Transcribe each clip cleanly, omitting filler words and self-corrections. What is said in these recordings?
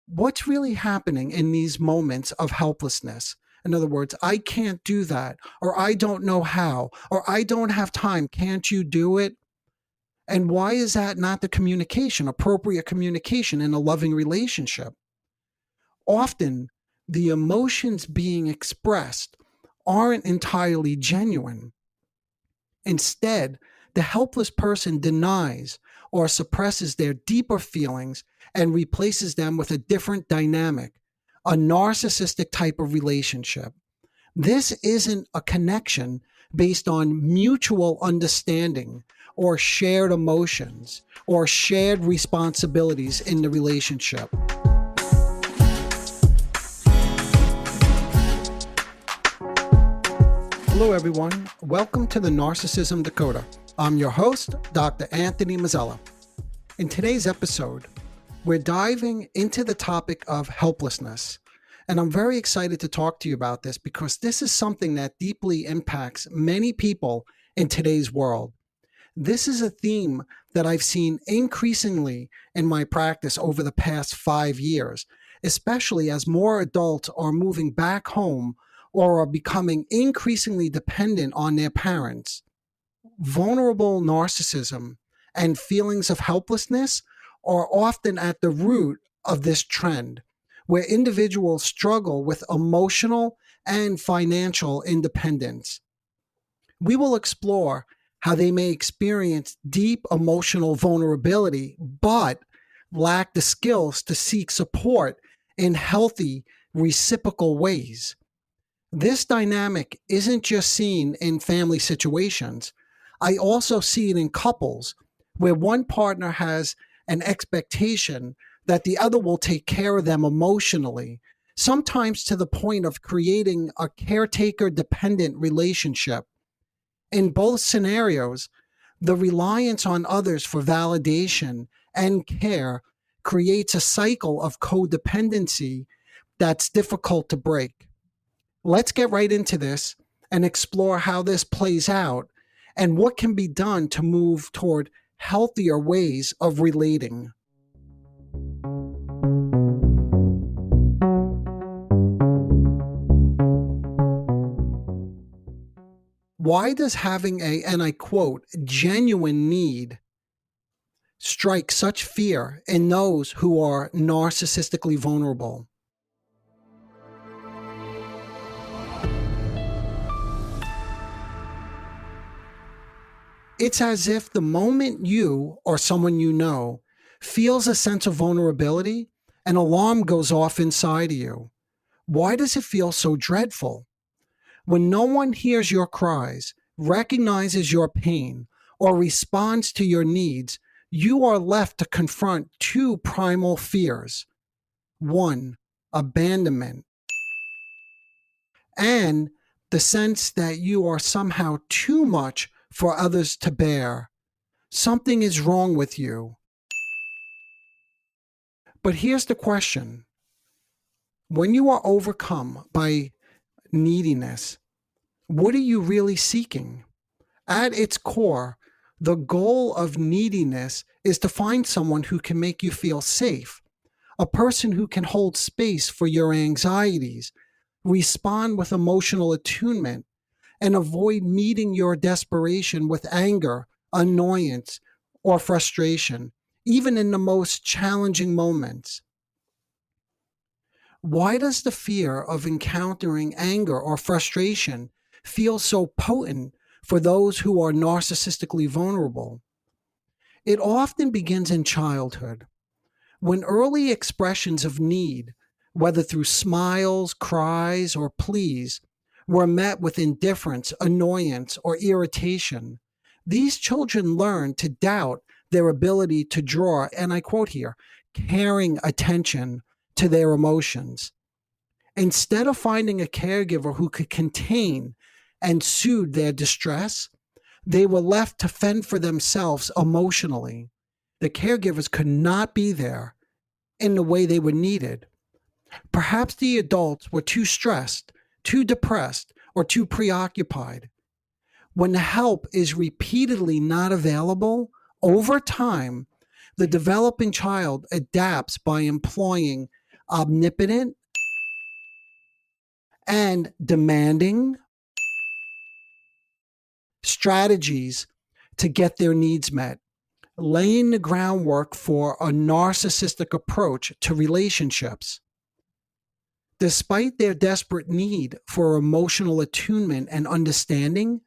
what's really happening in these moments of helplessness? In other words, I can't do that, or I don't know how, or I don't have time. Can't you do it? And why is that not the communication, appropriate communication in a loving relationship? Often, the emotions being expressed aren't entirely genuine. Instead, the helpless person denies or suppresses their deeper feelings and replaces them with a different dynamic, a narcissistic type of relationship. This isn't a connection based on mutual understanding or shared emotions or shared responsibilities in the relationship. Hello, everyone. Welcome to the Narcissism Dakota. I'm your host, Dr. Anthony Mazzella. In today's episode, we're diving into the topic of helplessness. And I'm very excited to talk to you about this because this is something that deeply impacts many people in today's world. This is a theme that I've seen increasingly in my practice over the past 5 years, especially as more adults are moving back home or are becoming increasingly dependent on their parents. Vulnerable narcissism and feelings of helplessness are often at the root of this trend, where individuals struggle with emotional and financial independence. We will explore how they may experience deep emotional vulnerability, but lack the skills to seek support in healthy, reciprocal ways. This dynamic isn't just seen in family situations. I also see it in couples where one partner has an expectation that the other will take care of them emotionally, sometimes to the point of creating a caretaker-dependent relationship. In both scenarios, the reliance on others for validation and care creates a cycle of codependency that's difficult to break. Let's get right into this and explore how this plays out and what can be done to move toward healthier ways of relating. Why does having a, and I quote, genuine need strike such fear in those who are narcissistically vulnerable? It's as if the moment you or someone you know feels a sense of vulnerability, an alarm goes off inside of you. Why does it feel so dreadful? When no one hears your cries, recognizes your pain, or responds to your needs, you are left to confront two primal fears. One, abandonment, and the sense that you are somehow too much for others to bear. Something is wrong with you. But here's the question. When you are overcome by neediness, what are you really seeking? At its core, the goal of neediness is to find someone who can make you feel safe, a person who can hold space for your anxieties, respond with emotional attunement, and avoid meeting your desperation with anger, annoyance, or frustration, even in the most challenging moments. Why does the fear of encountering anger or frustration feel so potent for those who are narcissistically vulnerable? It often begins in childhood, when early expressions of need, whether through smiles, cries, or pleas, were met with indifference, annoyance, or irritation. These children learn to doubt their ability to draw, and I quote here, caring attention to their emotions. Instead of finding a caregiver who could contain and soothe their distress, they were left to fend for themselves emotionally. The caregivers could not be there in the way they were needed. Perhaps the adults were too stressed, too depressed, or too preoccupied. When the help is repeatedly not available, over time, the developing child adapts by employing omnipotent, and demanding strategies to get their needs met, laying the groundwork for a narcissistic approach to relationships. Despite their desperate need for emotional attunement and understanding,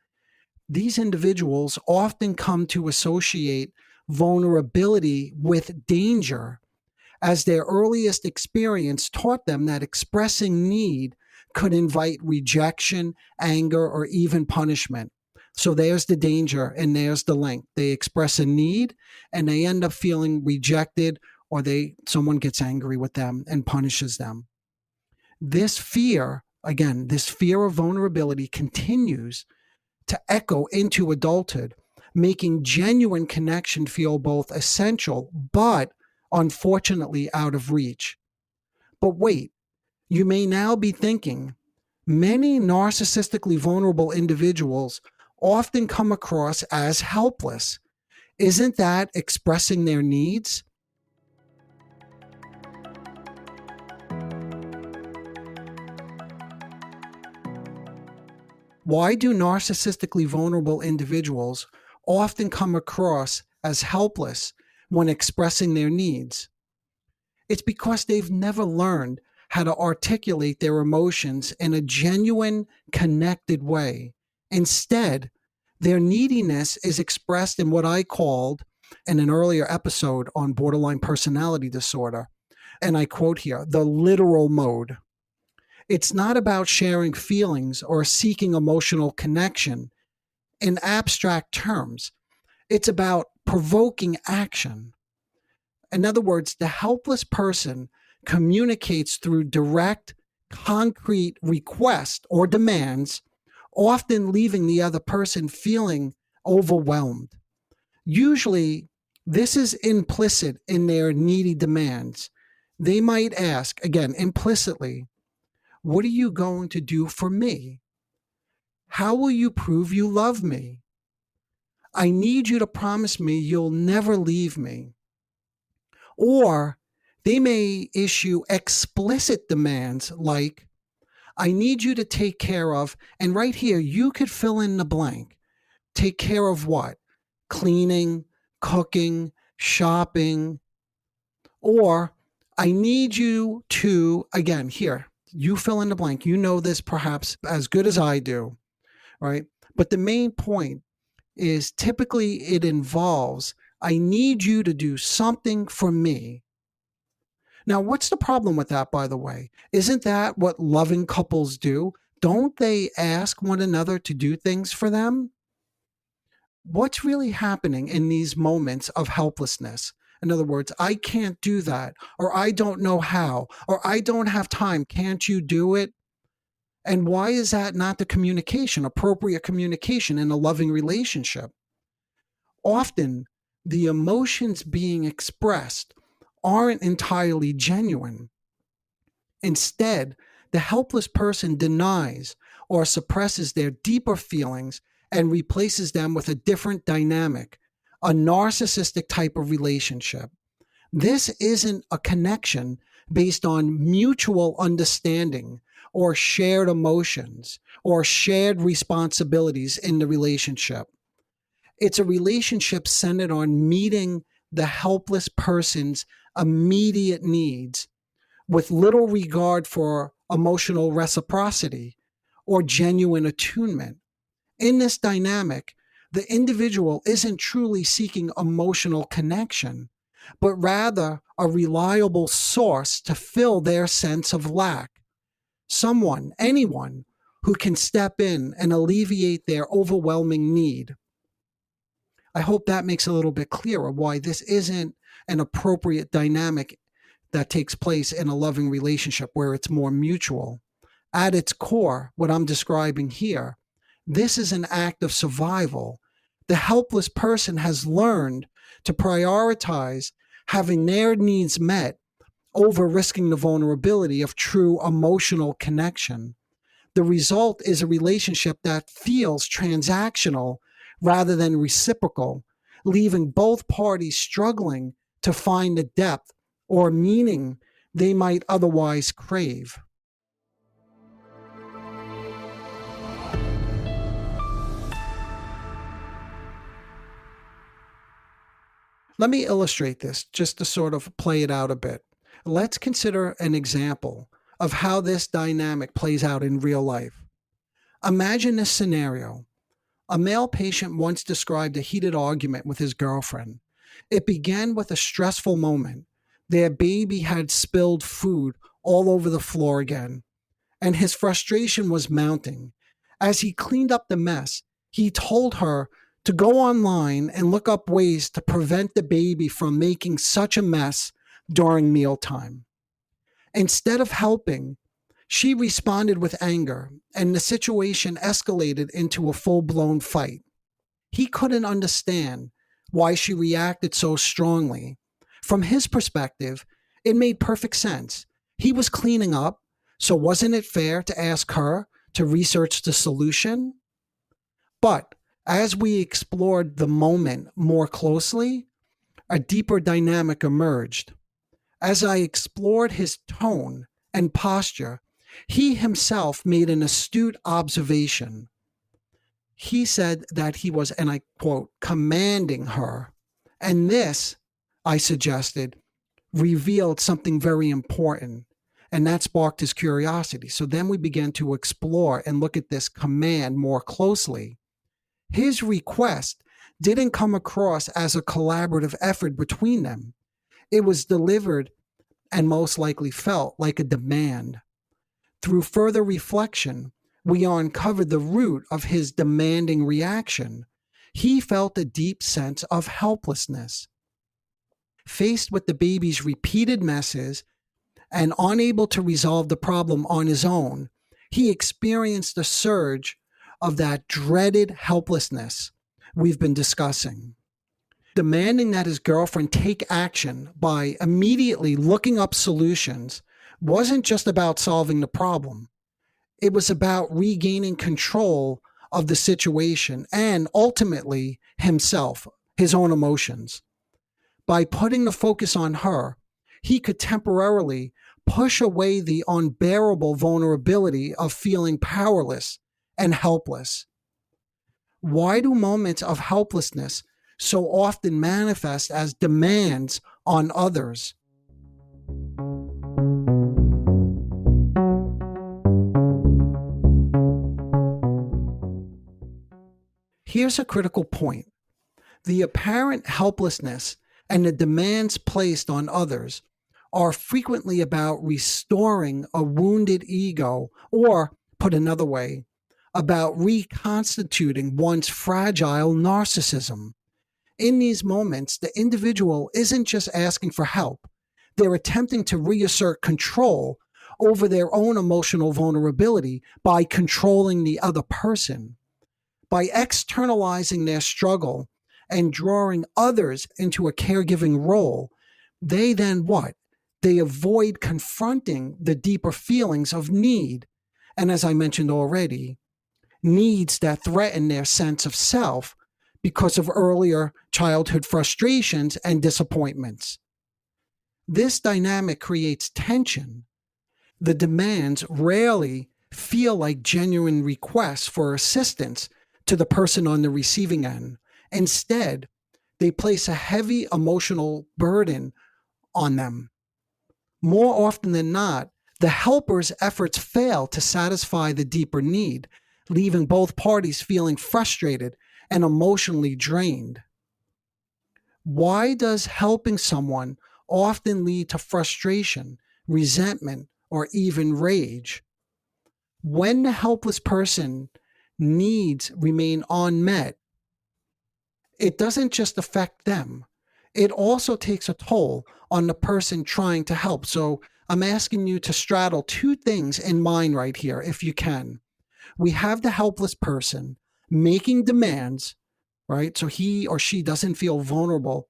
these individuals often come to associate vulnerability with danger, as their earliest experience taught them that expressing need could invite rejection, anger, or even punishment. So there's the danger and there's the link. They express a need and they end up feeling rejected, or someone gets angry with them and punishes them. This fear, again, this fear of vulnerability continues to echo into adulthood, making genuine connection feel both essential but unfortunately out of reach. But wait, you may now be thinking, many narcissistically vulnerable individuals often come across as helpless. Isn't that expressing their needs? Why do narcissistically vulnerable individuals often come across as helpless when expressing their needs? It's because they've never learned how to articulate their emotions in a genuine, connected way. Instead, their neediness is expressed in what I called in an earlier episode on borderline personality disorder, and I quote here, the literal mode. It's not about sharing feelings or seeking emotional connection in abstract terms. It's about provoking action. In other words, the helpless person communicates through direct, concrete requests or demands, often leaving the other person feeling overwhelmed. Usually, this is implicit in their needy demands. They might ask, again, implicitly, "What are you going to do for me? How will you prove you love me? I need you to promise me you'll never leave me." Or they may issue explicit demands like, "I need you to take care of," and right here, you could fill in the blank. Take care of what? Cleaning, cooking, shopping. Or, "I need you to," again, here, you fill in the blank. You know this perhaps as good as I do, right? But the main point is typically it involves, "I need you to do something for me." Now, what's the problem with that, by the way? Isn't that what loving couples do? Don't they ask one another to do things for them? What's really happening in these moments of helplessness? In other words, "I can't do that," or "I don't know how," or "I don't have time. Can't you do it?" And why is that not the communication, appropriate communication in a loving relationship? Often, the emotions being expressed aren't entirely genuine. Instead, the helpless person denies or suppresses their deeper feelings and replaces them with a different dynamic, a narcissistic type of relationship. This isn't a connection based on mutual understanding or shared emotions or shared responsibilities in the relationship. It's a relationship centered on meeting the helpless person's immediate needs with little regard for emotional reciprocity or genuine attunement. In this dynamic, the individual isn't truly seeking emotional connection, but rather a reliable source to fill their sense of lack. Someone, anyone, who can step in and alleviate their overwhelming need. I hope that makes a little bit clearer why this isn't an appropriate dynamic that takes place in a loving relationship where it's more mutual. At its core, what I'm describing here, this is an act of survival. The helpless person has learned to prioritize having their needs met over risking the vulnerability of true emotional connection. The result is a relationship that feels transactional rather than reciprocal, leaving both parties struggling to find the depth or meaning they might otherwise crave. Let me illustrate this just to sort of play it out a bit. Let's consider an example of how this dynamic plays out in real life. Imagine this scenario. A male patient once described a heated argument with his girlfriend. It began with a stressful moment. Their baby had spilled food all over the floor again, and his frustration was mounting. As he cleaned up the mess, he told her to go online and look up ways to prevent the baby from making such a mess during mealtime. Instead of helping, she responded with anger, and the situation escalated into a full-blown fight. He couldn't understand why she reacted so strongly. From his perspective, it made perfect sense. He was cleaning up, so wasn't it fair to ask her to research the solution? But as we explored the moment more closely, a deeper dynamic emerged. As I explored his tone and posture, he himself made an astute observation. He said that he was, and I quote, commanding her. And this, I suggested, revealed something very important. And that sparked his curiosity. So then we began to explore and look at this command more closely. His request didn't come across as a collaborative effort between them. It was delivered and most likely felt like a demand. Through further reflection, we uncovered the root of his demanding reaction. He felt a deep sense of helplessness. Faced with the baby's repeated messes and unable to resolve the problem on his own, he experienced a surge of that dreaded helplessness we've been discussing. Demanding that his girlfriend take action by immediately looking up solutions wasn't just about solving the problem. It was about regaining control of the situation and ultimately himself, his own emotions. By putting the focus on her, he could temporarily push away the unbearable vulnerability of feeling powerless and helpless. Why do moments of helplessness so often manifest as demands on others? Here's a critical point. The apparent helplessness and the demands placed on others are frequently about restoring a wounded ego, or, put another way, about reconstituting one's fragile narcissism. In these moments, the individual isn't just asking for help. They're attempting to reassert control over their own emotional vulnerability by controlling the other person. By externalizing their struggle and drawing others into a caregiving role, they then what? They avoid confronting the deeper feelings of need. And as I mentioned already, needs that threaten their sense of self because of earlier childhood frustrations and disappointments. This dynamic creates tension. The demands rarely feel like genuine requests for assistance to the person on the receiving end. Instead, they place a heavy emotional burden on them. More often than not, the helper's efforts fail to satisfy the deeper need, leaving both parties feeling frustrated and emotionally drained. Why does helping someone often lead to frustration, resentment, or even rage? When the helpless person needs remain unmet, it doesn't just affect them. It also takes a toll on the person trying to help. So I'm asking you to straddle two things in mind right here, if you can. We have the helpless person making demands, right? So he or she doesn't feel vulnerable.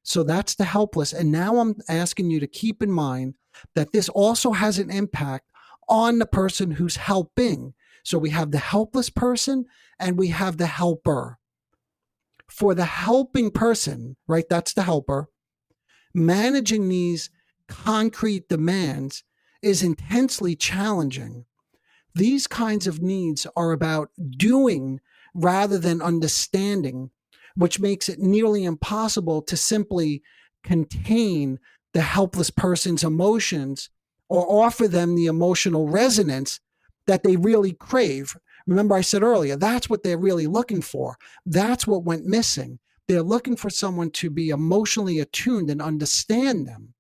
So that's the helpless. And now I'm asking you to keep in mind that this also has an impact on the person who's helping. So we have the helpless person and we have the helper. For the helping person, right, that's the helper, managing these concrete demands is intensely challenging. These kinds of needs are about doing rather than understanding, which makes it nearly impossible to simply contain the helpless person's emotions or offer them the emotional resonance that they really crave. Remember, I said earlier, that's what they're really looking for. That's what went missing. They're looking for someone to be emotionally attuned and understand them.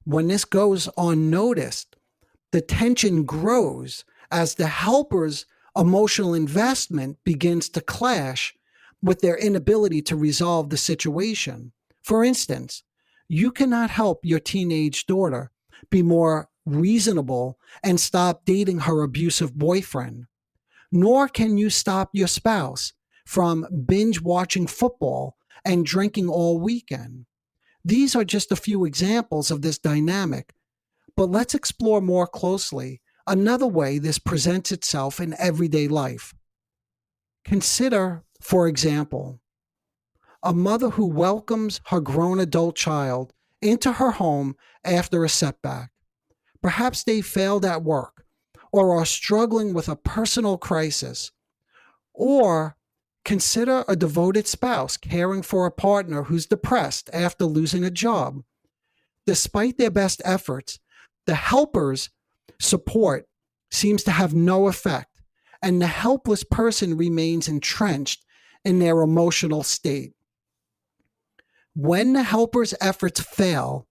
When this goes unnoticed, the tension grows as the helper's emotional investment begins to clash with their inability to resolve the situation. For instance, you cannot help your teenage daughter be more reasonable and stop dating her abusive boyfriend, nor can you stop your spouse from binge watching football and drinking all weekend. These are just a few examples of this dynamic, but let's explore more closely another way this presents itself in everyday life. Consider, for example, a mother who welcomes her grown adult child into her home after a setback. Perhaps they failed at work or are struggling with a personal crisis. Or consider a devoted spouse caring for a partner who's depressed after losing a job. Despite their best efforts, the helper's support seems to have no effect, and the helpless person remains entrenched in their emotional state. When the helper's efforts fail,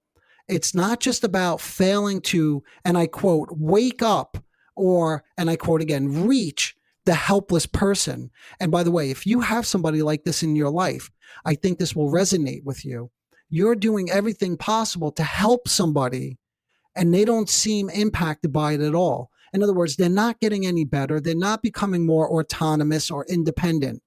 it's not just about failing to, and I quote, wake up or, and I quote again, reach the helpless person. And by the way, if you have somebody like this in your life, I think this will resonate with you. You're doing everything possible to help somebody, and they don't seem impacted by it at all. In other words, they're not getting any better. They're not becoming more autonomous or independent.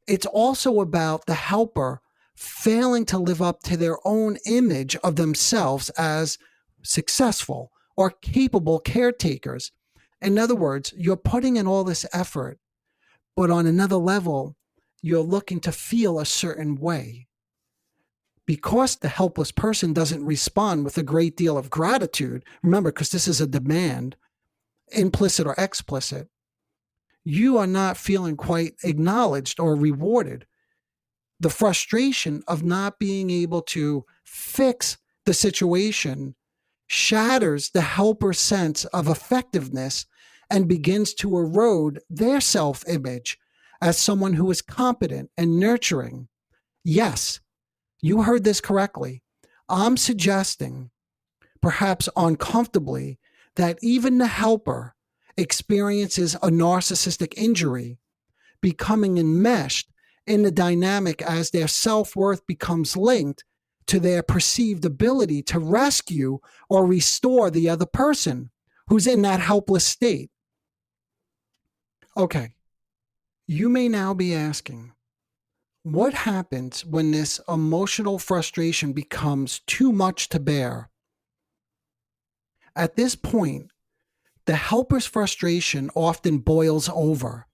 It's also about the helper failing to live up to their own image of themselves as successful or capable caretakers. In other words, you're putting in all this effort, but on another level, you're looking to feel a certain way. Because the helpless person doesn't respond with a great deal of gratitude, remember, because this is a demand, implicit or explicit, you are not feeling quite acknowledged or rewarded. The frustration of not being able to fix the situation shatters the helper's sense of effectiveness and begins to erode their self-image as someone who is competent and nurturing. Yes, you heard this correctly. I'm suggesting, perhaps uncomfortably, that even the helper experiences a narcissistic injury, becoming enmeshed in the dynamic as their self-worth becomes linked to their perceived ability to rescue or restore the other person who's in that helpless state. Okay, you may now be asking, what happens when this emotional frustration becomes too much to bear? At this point, the helper's frustration often boils over.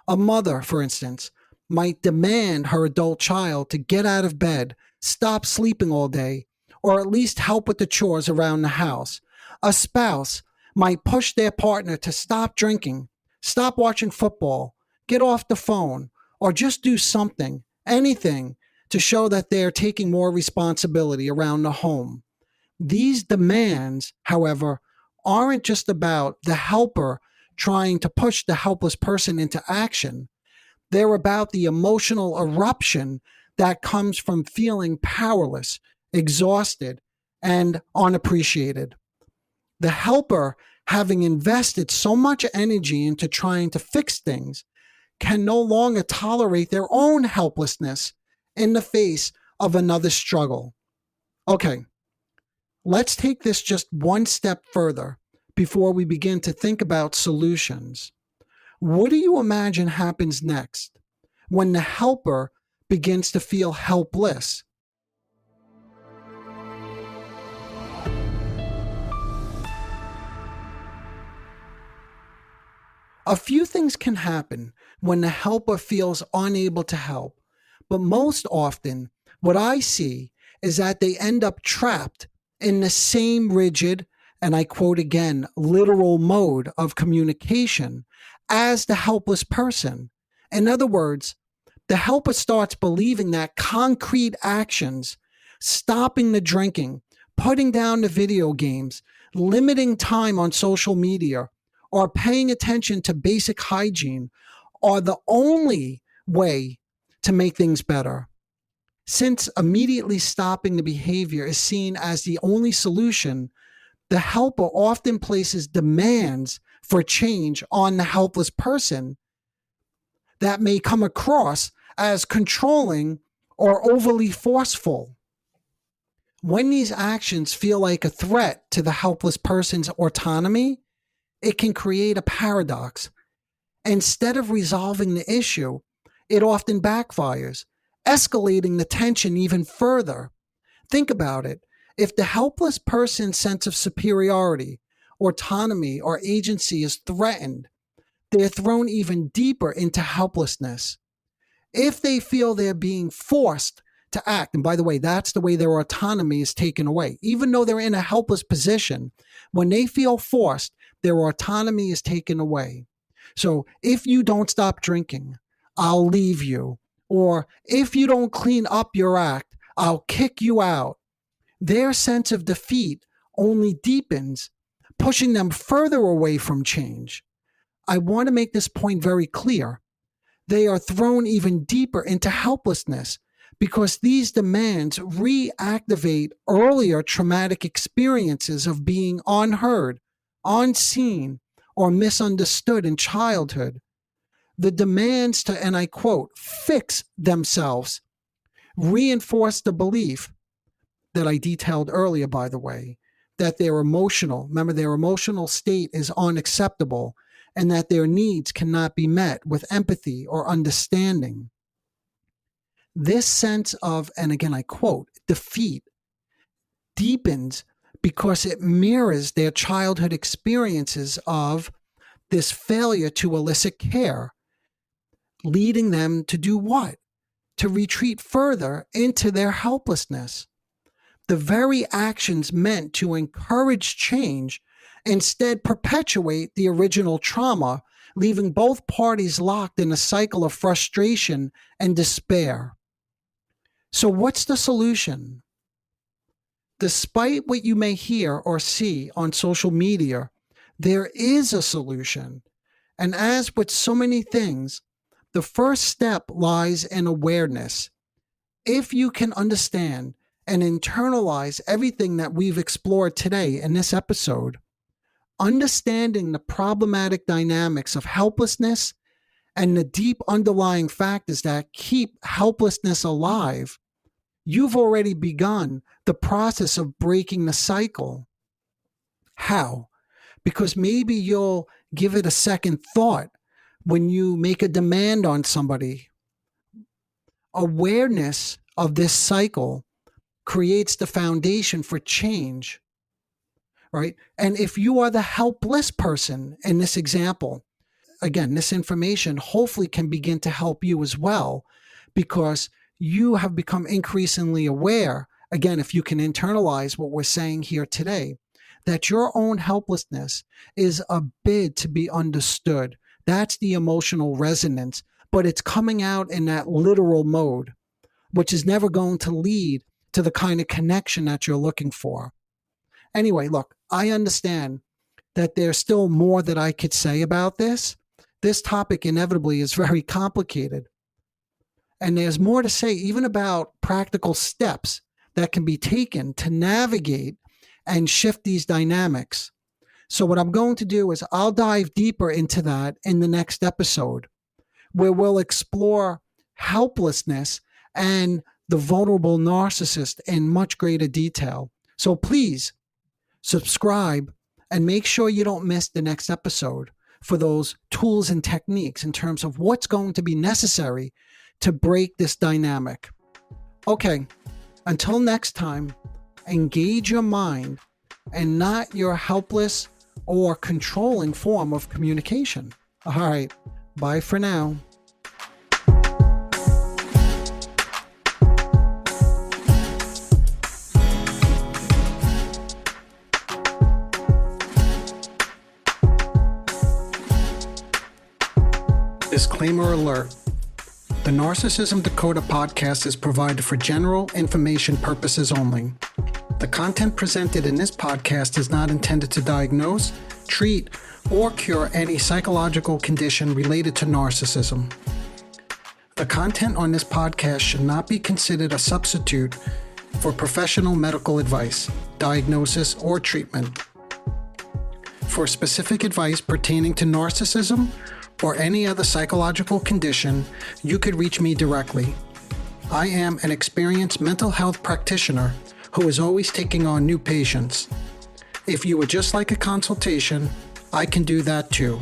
A mother, for instance, might demand her adult child to get out of bed, stop sleeping all day, or at least help with the chores around the house. A spouse might push their partner to stop drinking, stop watching football, get off the phone, or just do something, anything, to show that they're taking more responsibility around the home. These demands, however, aren't just about the helper trying to push the helpless person into action. They're about the emotional eruption that comes from feeling powerless, exhausted, and unappreciated. The helper, having invested so much energy into trying to fix things, can no longer tolerate their own helplessness in the face of another struggle. Okay, let's take this just one step further before we begin to think about solutions. What do you imagine happens next when the helper begins to feel helpless? A few things can happen when the helper feels unable to help, but most often, what I see is that they end up trapped in the same rigid, and I quote again, literal mode of communication as the helpless person. In other words, the helper starts believing that concrete actions, stopping the drinking, putting down the video games, limiting time on social media, or paying attention to basic hygiene are the only way to make things better. Since immediately stopping the behavior is seen as the only solution, the helper often places demands for change on the helpless person that may come across as controlling or overly forceful. When these actions feel like a threat to the helpless person's autonomy, it can create a paradox. Instead of resolving the issue, it often backfires, escalating the tension even further. Think about it. If the helpless person's sense of superiority, autonomy, or agency is threatened, they're thrown even deeper into helplessness. If they feel they're being forced to act, and by the way, that's the way their autonomy is taken away. Even though they're in a helpless position, when they feel forced, their autonomy is taken away. So if you don't stop drinking, I'll leave you. Or if you don't clean up your act, I'll kick you out. Their sense of defeat only deepens, pushing them further away from change. I want to make this point very clear. They are thrown even deeper into helplessness because these demands reactivate earlier traumatic experiences of being unheard, unseen, or misunderstood in childhood. The demands to, and I quote, fix themselves reinforce the belief that I detailed earlier, by the way, that their emotional state is unacceptable and that their needs cannot be met with empathy or understanding. This sense of, and again I quote, defeat deepens because it mirrors their childhood experiences of this failure to elicit care, leading them to do what? To retreat further into their helplessness. The very actions meant to encourage change instead perpetuate the original trauma, leaving both parties locked in a cycle of frustration and despair. So what's the solution? Despite what you may hear or see on social media, there is a solution. And as with so many things, the first step lies in awareness. If you can understand and internalize everything that we've explored today in this episode, understanding the problematic dynamics of helplessness and the deep underlying factors that keep helplessness alive, you've already begun the process of breaking the cycle. How? Because maybe you'll give it a second thought when you make a demand on somebody. Awareness of this cycle creates the foundation for change, right? And if you are the helpless person in this example, again, this information hopefully can begin to help you as well, because you have become increasingly aware, again, if you can internalize what we're saying here today, that your own helplessness is a bid to be understood. That's the emotional resonance, but it's coming out in that literal mode, which is never going to lead to the kind of connection that you're looking for. Anyway, look, I understand that there's still more that I could say about this. This topic inevitably is very complicated. And there's more to say even about practical steps that can be taken to navigate and shift these dynamics. So what I'm going to do is I'll dive deeper into that in the next episode, where we'll explore helplessness and the vulnerable narcissist in much greater detail. So please subscribe and make sure you don't miss the next episode for those tools and techniques in terms of what's going to be necessary to break this dynamic. Okay, until next time, engage your mind and not your helpless or controlling form of communication. All right, bye for now. Disclaimer alert. The Narcissism Dakota podcast is provided for general information purposes only. The content presented in this podcast is not intended to diagnose, treat, or cure any psychological condition related to narcissism. The content on this podcast should not be considered a substitute for professional medical advice, diagnosis, or treatment. For specific advice pertaining to narcissism or any other psychological condition, you could reach me directly. I am an experienced mental health practitioner who is always taking on new patients. If you would just like a consultation, I can do that too.